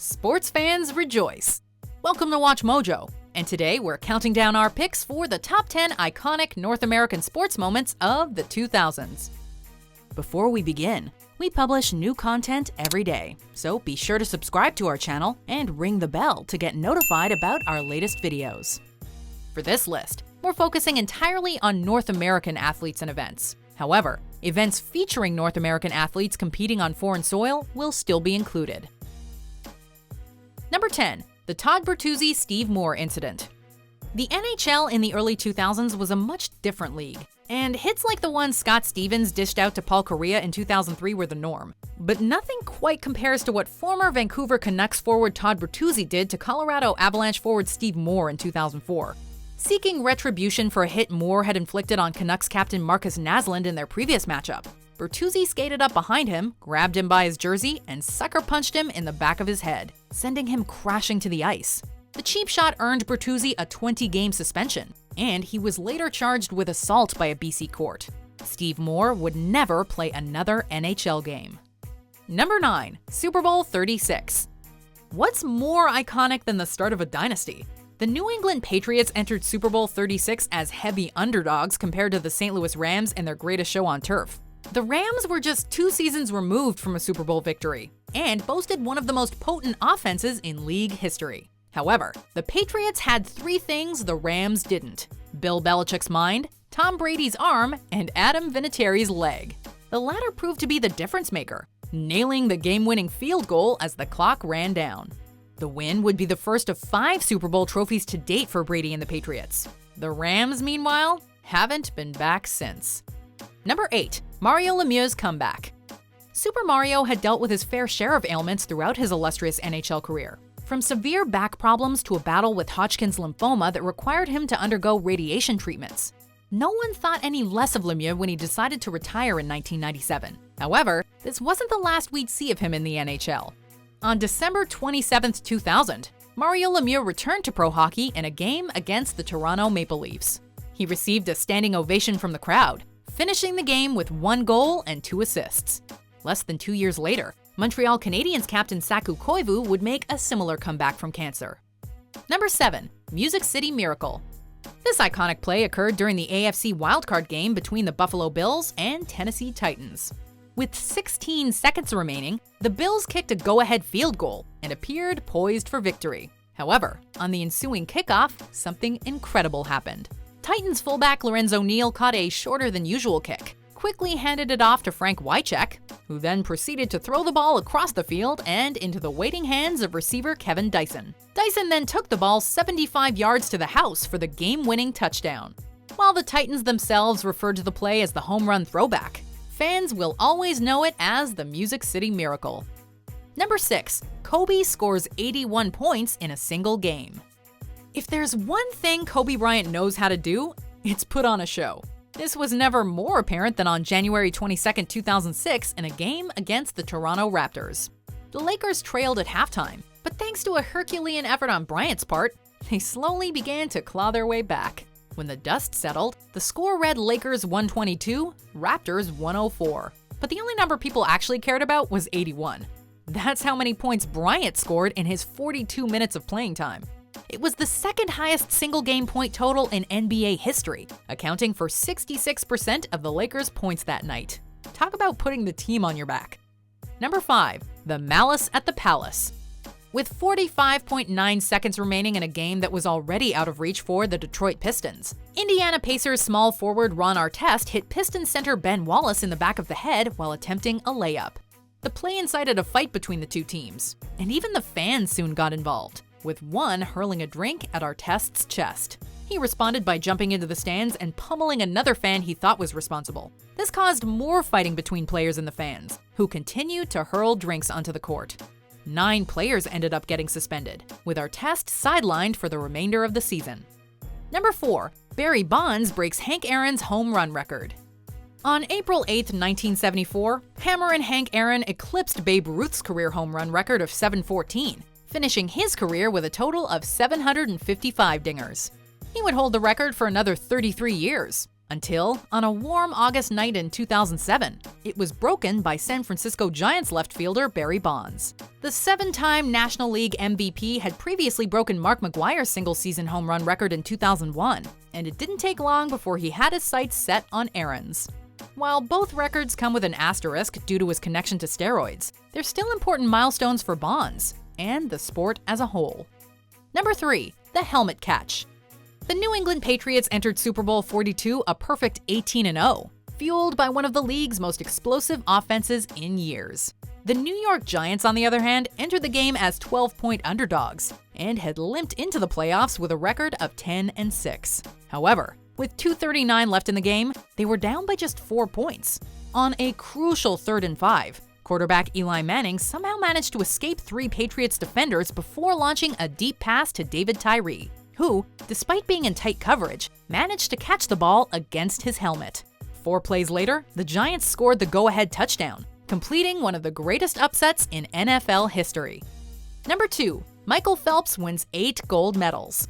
Sports fans rejoice! Welcome to Watch Mojo, and today we're counting down our picks for the top 10 iconic North American sports moments of the 2000s. Before we begin, we publish new content every day, so be sure to subscribe to our channel and ring the bell to get notified about our latest videos. For this list, we're focusing entirely on North American athletes and events. However, events featuring North American athletes competing on foreign soil will still be included. Number 10. The Todd Bertuzzi-Steve Moore incident. The NHL in the early 2000s was a much different league, and hits like the one Scott Stevens dished out to Paul Kariya in 2003 were the norm. But nothing quite compares to what former Vancouver Canucks forward Todd Bertuzzi did to Colorado Avalanche forward Steve Moore in 2004. Seeking retribution for a hit Moore had inflicted on Canucks captain Marcus Naslund in their previous matchup, Bertuzzi skated up behind him, grabbed him by his jersey, and sucker punched him in the back of his head, sending him crashing to the ice. The cheap shot earned Bertuzzi a 20-game suspension, and he was later charged with assault by a BC court. Steve Moore would never play another NHL game. Number 9. Super Bowl 36. What's more iconic than the start of a dynasty? The New England Patriots entered Super Bowl 36 as heavy underdogs compared to the St. Louis Rams in their greatest show on turf. The Rams were just 2 seasons removed from a Super Bowl victory, and boasted one of the most potent offenses in league history. However, the Patriots had 3 things the Rams didn't: Bill Belichick's mind, Tom Brady's arm, and Adam Vinatieri's leg. The latter proved to be the difference maker, nailing the game-winning field goal as the clock ran down. The win would be the first of 5 Super Bowl trophies to date for Brady and the Patriots. The Rams, meanwhile, haven't been back since. Number 8. Mario Lemieux's comeback. Super Mario had dealt with his fair share of ailments throughout his illustrious NHL career. From severe back problems to a battle with Hodgkin's lymphoma that required him to undergo radiation treatments. No one thought any less of Lemieux when he decided to retire in 1997. However, this wasn't the last we'd see of him in the NHL. On December 27, 2000, Mario Lemieux returned to pro hockey in a game against the Toronto Maple Leafs. He received a standing ovation from the crowd, finishing the game with 1 goal and 2 assists. Less than 2 years later, Montreal Canadiens captain Saku Koivu would make a similar comeback from cancer. Number 7. Music City Miracle. This iconic play occurred during the AFC wildcard game between the Buffalo Bills and Tennessee Titans. With 16 seconds remaining, the Bills kicked a go-ahead field goal and appeared poised for victory. However, on the ensuing kickoff, something incredible happened. Titans fullback Lorenzo Neal caught a shorter-than-usual kick, quickly handed it off to Frank Wycheck, who then proceeded to throw the ball across the field and into the waiting hands of receiver Kevin Dyson. Dyson then took the ball 75 yards to the house for the game-winning touchdown. While the Titans themselves referred to the play as the home run throwback, fans will always know it as the Music City Miracle. Number 6. Kobe scores 81 points in a single game. If there's one thing Kobe Bryant knows how to do, it's put on a show. This was never more apparent than on January 22, 2006 in a game against the Toronto Raptors. The Lakers trailed at halftime, but thanks to a Herculean effort on Bryant's part, they slowly began to claw their way back. When the dust settled, the score read Lakers 122, Raptors 104. But the only number people actually cared about was 81. That's how many points Bryant scored in his 42 minutes of playing time. It was the second highest single-game point total in NBA history, accounting for 66% of the Lakers' points that night. Talk about putting the team on your back. Number 5. The Malice at the Palace. With 45.9 seconds remaining in a game that was already out of reach for the Detroit Pistons, Indiana Pacers small forward Ron Artest hit Pistons center Ben Wallace in the back of the head while attempting a layup. The play incited a fight between the two teams, and even the fans soon got involved, with one hurling a drink at Artest's chest. He responded by jumping into the stands and pummeling another fan he thought was responsible. This caused more fighting between players and the fans, who continued to hurl drinks onto the court. 9 players ended up getting suspended, with Artest sidelined for the remainder of the season. Number 4. Barry Bonds breaks Hank Aaron's home run record. On April 8, 1974, Hammer and Hank Aaron eclipsed Babe Ruth's career home run record of 714, finishing his career with a total of 755 dingers. He would hold the record for another 33 years, Until, on a warm August night in 2007, it was broken by San Francisco Giants left fielder Barry Bonds. The 7-time National League MVP had previously broken Mark McGwire's single-season home run record in 2001, and it didn't take long before he had his sights set on Aaron's. While both records come with an asterisk due to his connection to steroids, they're still important milestones for Bonds and the sport as a whole. Number 3. The helmet catch. The New England Patriots entered Super Bowl 42 a perfect 18-0, fueled by one of the league's most explosive offenses in years. The New York Giants, on the other hand, entered the game as 12-point underdogs and had limped into the playoffs with a record of 10-6. However, with 2:39 left in the game, they were down by just 4 points. On a crucial 3rd and 5, quarterback Eli Manning somehow managed to escape 3 Patriots defenders before launching a deep pass to David Tyree, who, despite being in tight coverage, managed to catch the ball against his helmet. 4 plays later, the Giants scored the go-ahead touchdown, completing one of the greatest upsets in NFL history. Number 2. Michael Phelps wins 8 gold medals.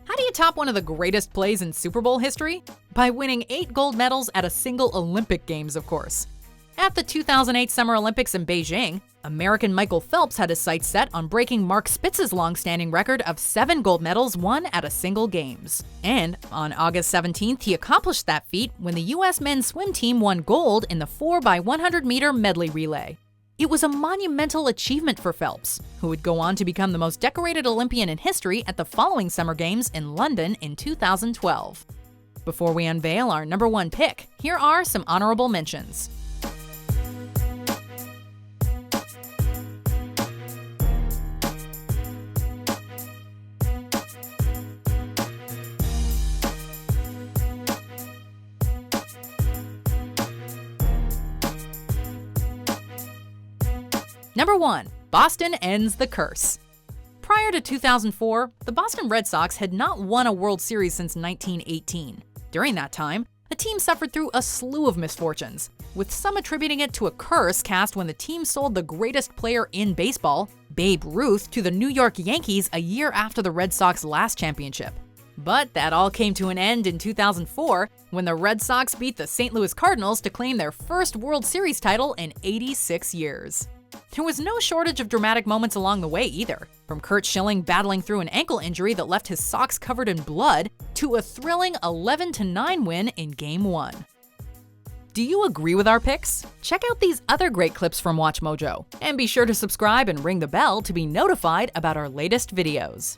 How do you top one of the greatest plays in Super Bowl history? By winning 8 gold medals at a single Olympic Games, of course. At the 2008 Summer Olympics in Beijing, American Michael Phelps had his sights set on breaking Mark Spitz's long-standing record of 7 gold medals won at a single Games. And on August 17th, he accomplished that feat when the U.S. men's swim team won gold in the 4x100-meter medley relay. It was a monumental achievement for Phelps, who would go on to become the most decorated Olympian in history at the following Summer Games in London in 2012. Before we unveil our number 1 pick, here are some honorable mentions. Number 1. Boston ends the curse. Prior to 2004, the Boston Red Sox had not won a World Series since 1918. During that time, the team suffered through a slew of misfortunes, with some attributing it to a curse cast when the team sold the greatest player in baseball, Babe Ruth, to the New York Yankees a year after the Red Sox last championship. But that all came to an end in 2004 when the Red Sox beat the St. Louis Cardinals to claim their first World Series title in 86 years. There was no shortage of dramatic moments along the way either, from Curt Schilling battling through an ankle injury that left his socks covered in blood to a thrilling 11-9 win in Game 1. Do you agree with our picks? Check out these other great clips from WatchMojo, and be sure to subscribe and ring the bell to be notified about our latest videos.